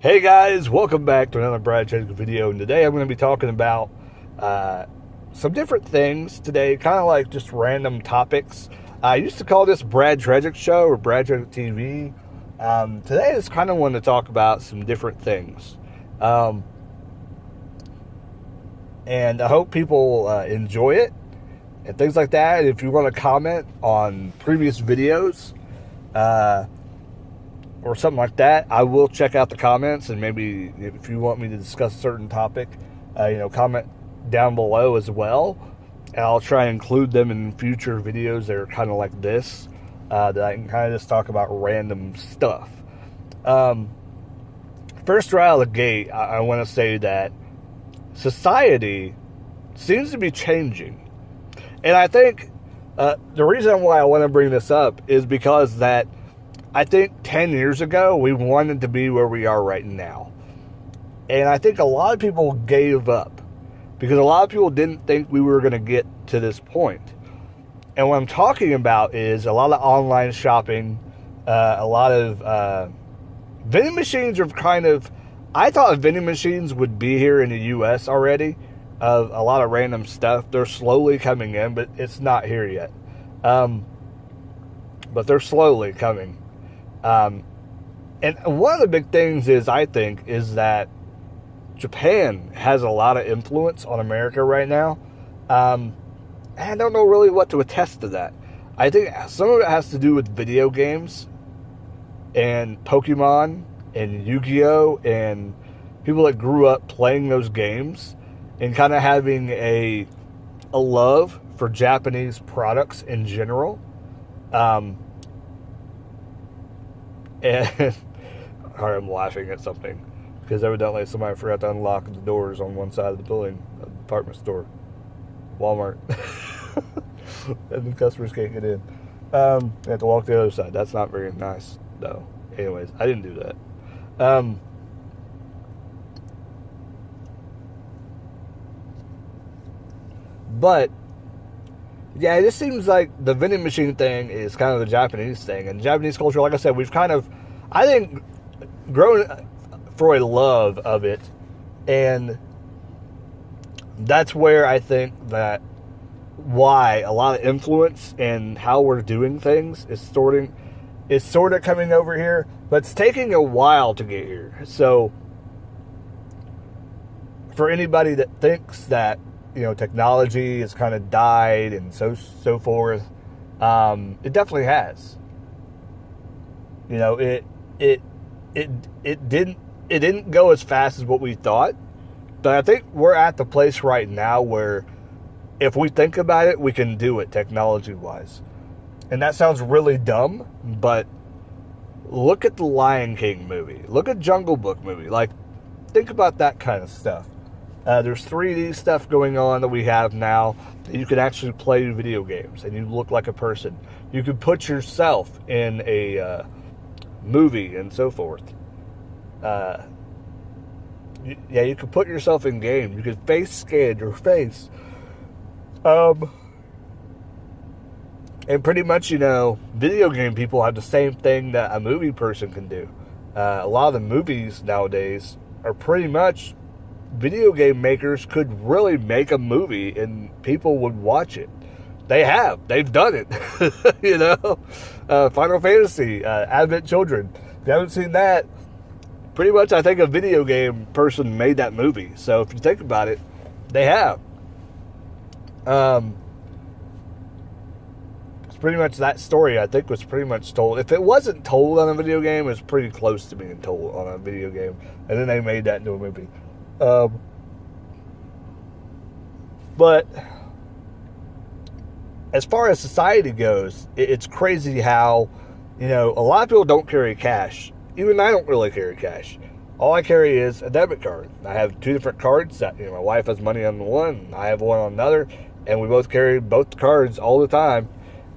Hey guys, welcome back to another Tragick video, and today I'm going to be talking about some different things today, kind of like just random topics. I used to call this Brad Tragick Show or Brad Tragick TV. Today I just kind of want to talk about some different things. And I hope people enjoy it and things like that. If you want to comment on previous videos, or something like that, I will check out the comments, and maybe if you want me to discuss a certain topic, comment down below as well, and I'll try and include them in future videos that are kind of like this, that I can kind of just talk about random stuff. First right out of the gate, I want to say that society seems to be changing, and I think the reason why I want to bring this up is because that I think 10 years ago, we wanted to be where we are right now. And I think a lot of people gave up because a lot of people didn't think we were going to get to this point. And what I'm talking about is a lot of online shopping, a lot of vending machines are kind of... I thought vending machines would be here in the U.S. already, of a lot of random stuff. They're slowly coming in, but it's not here yet. But they're slowly coming. And one of the big things is that Japan has a lot of influence on America right now. And I don't know really what to attest to that. I think some of it has to do with video games and Pokemon and Yu-Gi-Oh! And people that grew up playing those games and kind of having a love for Japanese products in general. And I'm laughing at something because evidently somebody forgot to unlock the doors on one side of the building, a department store, Walmart, and the customers can't get in. They have to walk the other side. That's not very nice, though. Anyways, I didn't do that. But yeah, it just seems like the vending machine thing is kind of the Japanese thing. And Japanese culture, like I said, we've kind of, I think, grown for a love of it. And that's where I think that why a lot of influence in how we're doing things is sort of coming over here. But it's taking a while to get here. So for anybody that thinks that, technology has kind of died and so forth. It definitely has. It didn't go as fast as what we thought, but I think we're at the place right now where if we think about it, we can do it technology-wise. And that sounds really dumb, but look at the Lion King movie. Look at Jungle Book movie. Think about that kind of stuff. There's 3D stuff going on that we have now. You can actually play video games and you look like a person. You can put yourself in a movie and so forth. You can put yourself in game. You can face scan your face. And pretty much, video game people have the same thing that a movie person can do. A lot of the movies nowadays are pretty much... Video game makers could really make a movie and people would watch it. They've done it. Final Fantasy, Advent Children. If you haven't seen that, pretty much I think a video game person made that movie. So if you think about it, they have. It's pretty much that story, I think, was pretty much told. If it wasn't told on a video game, it was pretty close to being told on a video game. And then they made that into a movie. But as far as society goes, it's crazy how, a lot of people don't carry cash. Even I don't really carry cash. All I carry is a debit card. I have two different cards. That, my wife has money on one, I have one on another, and we both carry both cards all the time.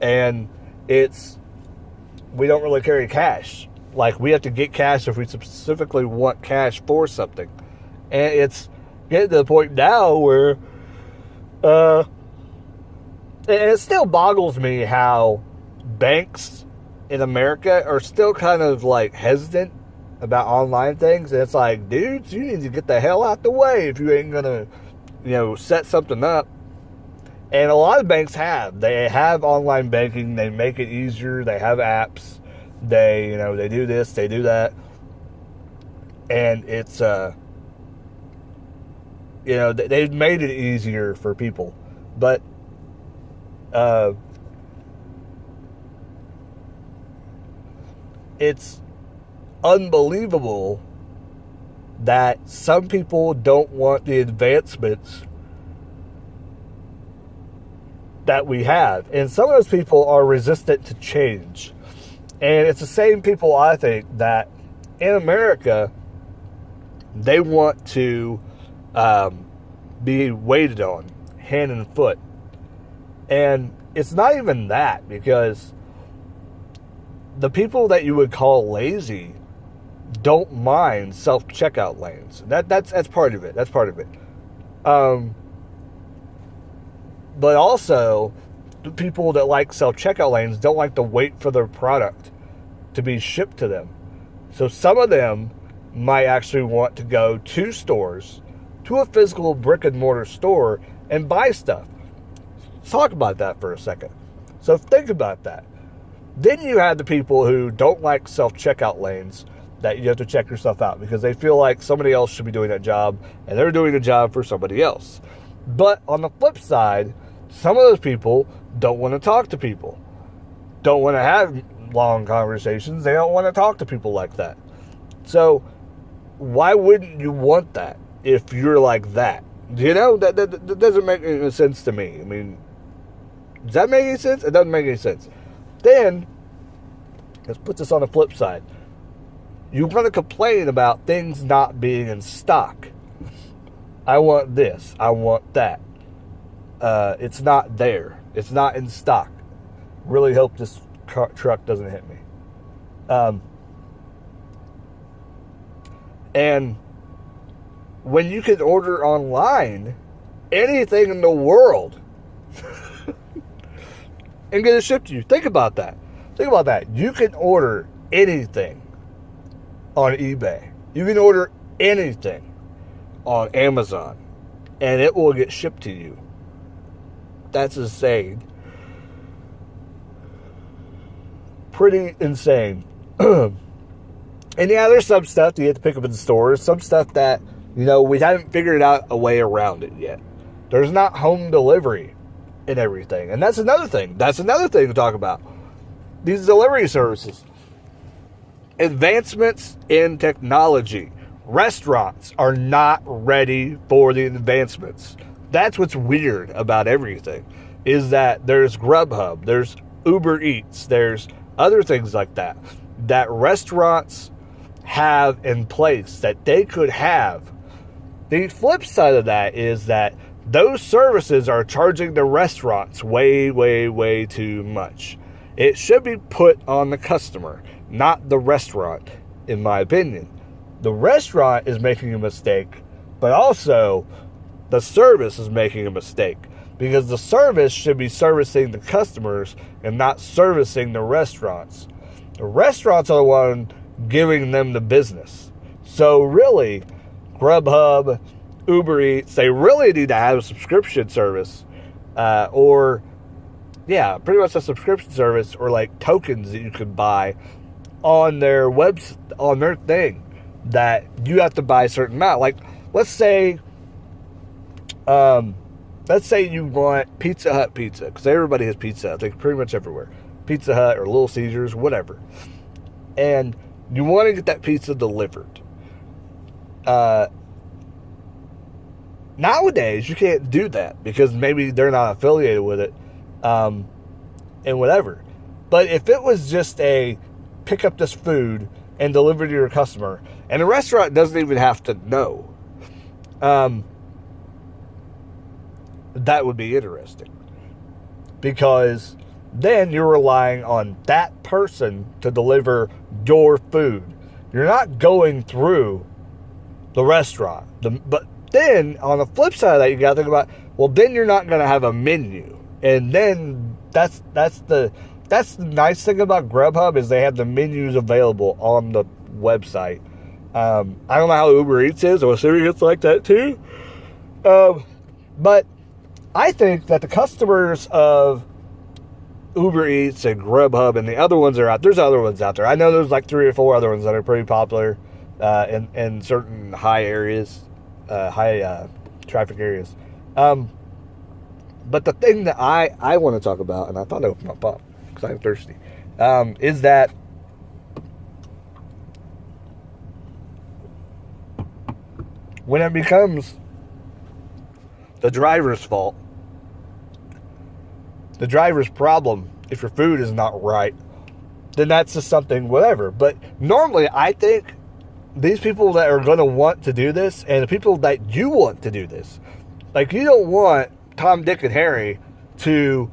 And we don't really carry cash. We have to get cash if we specifically want cash for something. And it's getting to the point now where, and it still boggles me how banks in America are still kind of hesitant about online things, and it's like, dudes, you need to get the hell out the way if you ain't gonna, set something up. And a lot of banks they have online banking. They make it easier. They have apps. They do this, they do that, and it's they've made it easier for people, but it's unbelievable that some people don't want the advancements that we have. And some of those people are resistant to change. And it's the same people, I think, that in America, they want to be waited on hand and foot. And it's not even that, because the people that you would call lazy don't mind self-checkout lanes. That's part of it. That's part of it. But also, the people that like self-checkout lanes don't like to wait for their product to be shipped to them. So some of them might actually want to go to stores, to a physical brick and mortar store, and buy stuff. Let's talk about that for a second. So think about that. Then you have the people who don't like self-checkout lanes, that you have to check yourself out because they feel like somebody else should be doing that job, and they're doing the job for somebody else. But on the flip side, some of those people don't want to talk to people, don't want to have long conversations. They don't want to talk to people like that. So why wouldn't you want that if you're like that? That doesn't make any sense to me. I mean, does that make any sense? It doesn't make any sense. Then, let's put this on the flip side. You want to complain about things not being in stock. I want this. I want that. It's not there. It's not in stock. Really hope this truck doesn't hit me. And when you can order online anything in the world and get it shipped to you, think about that. Think about that. You can order anything on eBay. You can order anything on Amazon, and it will get shipped to you. That's insane. Pretty insane. And yeah, there's some stuff that you have to pick up in the stores. Some stuff that, we haven't figured out a way around it yet. There's not home delivery and everything. And that's another thing. That's another thing to talk about. These delivery services. Advancements in technology. Restaurants are not ready for the advancements. That's what's weird about everything, is that there's Grubhub, there's Uber Eats, there's other things like that restaurants have in place that they could have. The flip side of that is that those services are charging the restaurants way, way, way too much. It should be put on the customer, not the restaurant, in my opinion. The restaurant is making a mistake, but also the service is making a mistake, because the service should be servicing the customers and not servicing the restaurants. The restaurants are the one giving them the business. So really, Grubhub, Uber Eats, they really need to have a subscription service, pretty much a subscription service, or like tokens that you could buy on their on their thing, that you have to buy a certain amount. Like, let's say you want Pizza Hut pizza, because everybody has Pizza, I think, pretty much everywhere. Pizza Hut or Little Caesars, whatever. And you want to get that pizza delivered. Nowadays, you can't do that because maybe they're not affiliated with it, and whatever. But if it was just a pick up this food and deliver to your customer, and the restaurant doesn't even have to know, that would be interesting, because then you're relying on that person to deliver your food. You're not going through the restaurant. But then, on the flip side of that, you got to think about, well, then you're not going to have a menu. And then that's the nice thing about Grubhub, is they have the menus available on the website. I don't know how Uber Eats is. I'm assuming it's like that too. But I think that the customers of Uber Eats and Grubhub and the other ones are out. There's other ones out there. I know there's like 3 or 4 other ones that are pretty popular in certain high areas, high traffic areas. But the thing that I want to talk about, and I thought I opened my pop because I'm thirsty, is that when it becomes the driver's fault, the driver's problem, if your food is not right, then that's just something, whatever. But normally, I think these people that are going to want to do this, and the people that you want to do this, like, you don't want Tom, Dick, and Harry to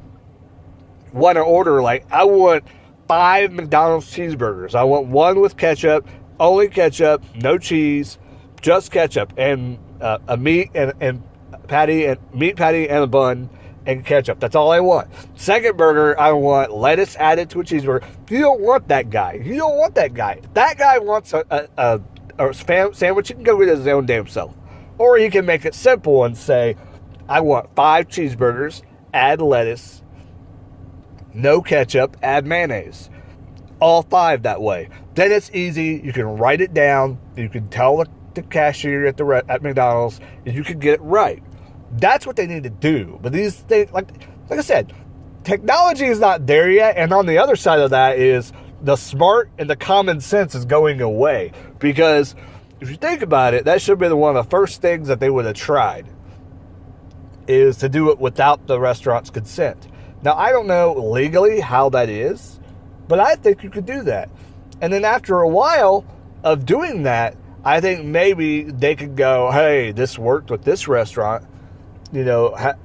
want to order, like, I want 5 McDonald's cheeseburgers. I want 1 with ketchup, only ketchup, no cheese, just ketchup, and a meat and patty, and meat patty and a bun, and ketchup. That's all I want. Second burger, I want lettuce added to a cheeseburger. You don't want that guy. You don't want that guy. That guy wants a sandwich. He can go get his own damn self. Or he can make it simple and say, I want 5 cheeseburgers, add lettuce, no ketchup, add mayonnaise. All 5 that way. Then it's easy. You can write it down. You can tell the cashier at McDonald's, and you can get it right. That's what they need to do. But these things, like I said, technology is not there yet. And on the other side of that is the smart and the common sense is going away. Because if you think about it, that should have been one of the first things that they would have tried, is to do it without the restaurant's consent. Now, I don't know legally how that is, but I think you could do that. And then after a while of doing that, I think maybe they could go, hey, this worked with this restaurant. Or,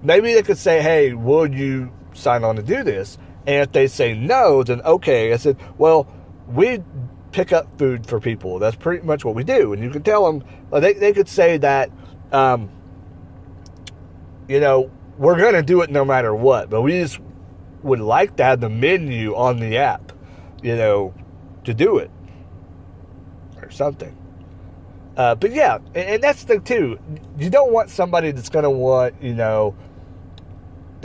maybe they could say, hey, will you sign on to do this? And if they say no, then okay. I said, well, we pick up food for people. That's pretty much what we do. And you can tell them, they could say that, we're going to do it no matter what. But we just would like to have the menu on the app, to do it. Or something. But yeah, and that's the thing too. You don't want somebody that's going to want, to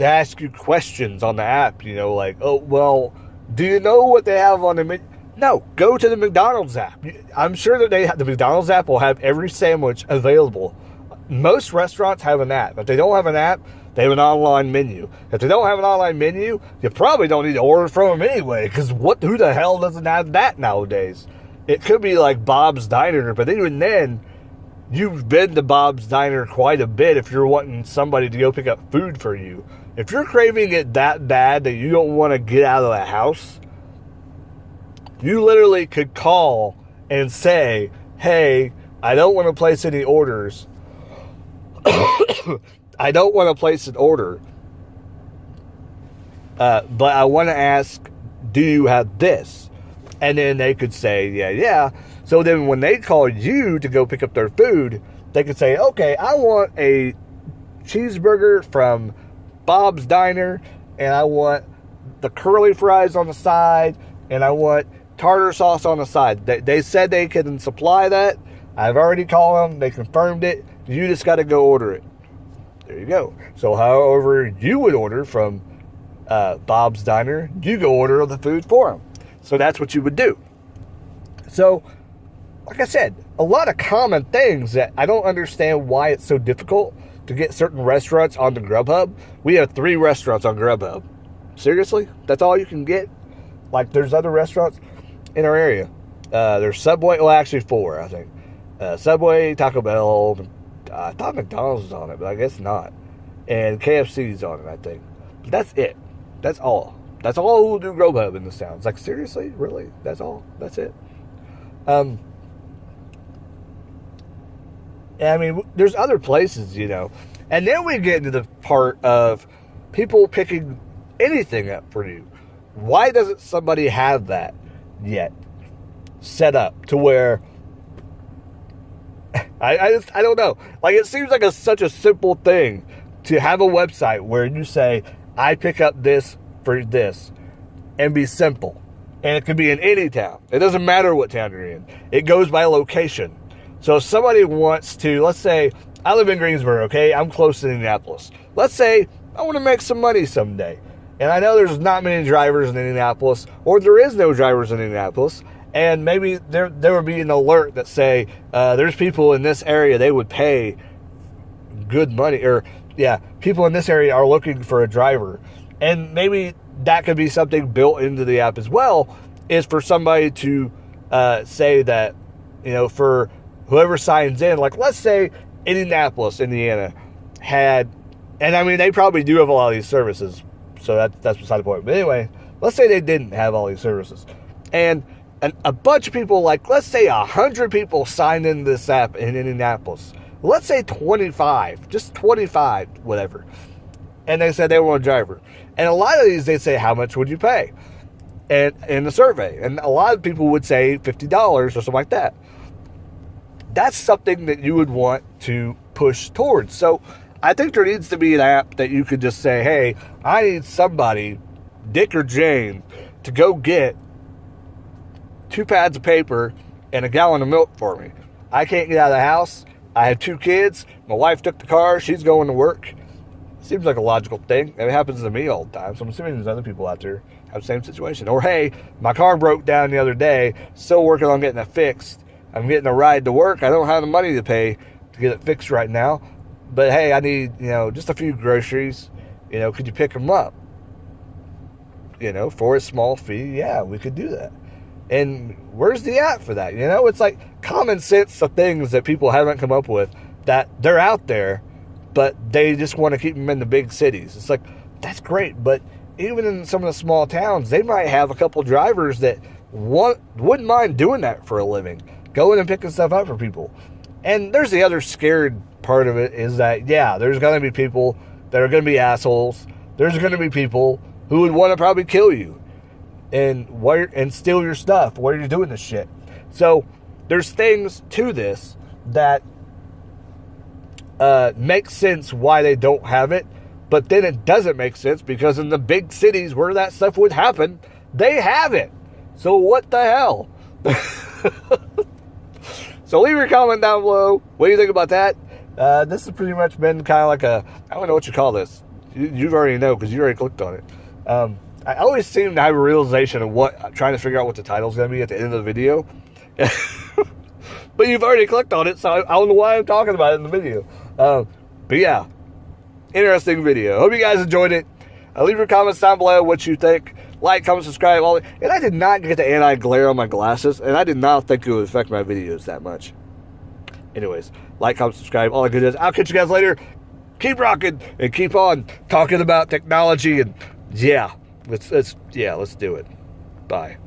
ask you questions on the app, like, oh, well, do you know what they have on the menu? No, go to the McDonald's app. I'm sure that the McDonald's app will have every sandwich available. Most restaurants have an app. If they don't have an app, they have an online menu. If they don't have an online menu, you probably don't need to order from them anyway, because who the hell doesn't have that nowadays? It could be like Bob's Diner, but even then, you've been to Bob's Diner quite a bit if you're wanting somebody to go pick up food for you. If you're craving it that bad that you don't want to get out of the house, you literally could call and say, hey, I don't want to place any orders. I don't want to place an order, but I want to ask, do you have this? And then they could say, yeah. So then when they call you to go pick up their food, they could say, okay, I want a cheeseburger from Bob's Diner, and I want the curly fries on the side, and I want tartar sauce on the side. They said they can supply that. I've already called them. They confirmed it. You just got to go order it. There you go. So however you would order from Bob's Diner, you go order the food for them. So that's what you would do. So, like I said, a lot of common things that I don't understand why it's so difficult to get certain restaurants on the Grubhub. We have 3 restaurants on Grubhub. Seriously? That's all you can get? Like, there's other restaurants in our area. There's Subway. Well, actually 4, I think. Subway, Taco Bell. I thought McDonald's was on it, but I guess not. And KFC's on it, I think. But that's it. That's all. That's all we'll do Grubhub in this town. It's like, seriously? Really? That's all? That's it? I mean, there's other places, And then we get into the part of people picking anything up for you. Why doesn't somebody have that yet set up to where... I don't know. Like, it seems like such a simple thing to have a website where you say, I pick up this for this, and be simple. And it could be in any town. It doesn't matter what town you're in. It goes by location. So if somebody wants to, let's say, I live in Greensboro, okay? I'm close to Indianapolis. Let's say I want to make some money someday. And I know there's not many drivers in Indianapolis, or there is no drivers in Indianapolis. And maybe there would be an alert that say, there's people in this area, they would pay good money. Or, yeah, people in this area are looking for a driver. And maybe that could be something built into the app as well, is for somebody to say that, for whoever signs in, like let's say Indianapolis, Indiana had, and I mean, they probably do have a lot of these services, so that's beside the point. But anyway, let's say they didn't have all these services. And a bunch of people, like let's say 100 people signed into this app in Indianapolis. Let's say 25, just 25, whatever. And they said they want a driver. And a lot of these, they say, how much would you pay? And in the survey. And a lot of people would say $50 or something like that. That's something that you would want to push towards. So I think there needs to be an app that you could just say, hey, I need somebody, Dick or Jane, to go get 2 pads of paper and a gallon of milk for me. I can't get out of the house. I have 2 kids. My wife took the car. She's going to work. Seems like a logical thing. It happens to me all the time. So I'm assuming there's other people out there who have the same situation. Or, hey, my car broke down the other day. Still working on getting it fixed. I'm getting a ride to work. I don't have the money to pay to get it fixed right now. But, hey, I need, just a few groceries. Could you pick them up? For a small fee. Yeah, we could do that. And where's the app for that? It's like common sense of things that people haven't come up with, that they're out there, but they just want to keep them in the big cities. It's like, that's great. But even in some of the small towns, they might have a couple drivers that wouldn't mind doing that for a living. Going and picking stuff up for people. And there's the other scared part of it, is that, yeah, there's going to be people that are going to be assholes. There's going to be people who would want to probably kill you and steal your stuff while you're doing this shit. So there's things to this that make sense why they don't have it, but then it doesn't make sense because in the big cities where that stuff would happen, they have it. So what the hell? So leave your comment down below. What do you think about that? This has pretty much been kind of like I don't know what you call this. You already know because you already clicked on it. I always seem to have a realization of trying to figure out what the title is going to be at the end of the video. But you've already clicked on it, so I don't know why I'm talking about it in the video. But yeah, interesting video. Hope you guys enjoyed it. Leave your comments down below what you think. Like, comment, subscribe, all that. And I did not get the anti-glare on my glasses, and I did not think it would affect my videos that much. Anyways, like, comment, subscribe, all that good is. I'll catch you guys later. Keep rocking and keep on talking about technology, and yeah, let's do it. Bye.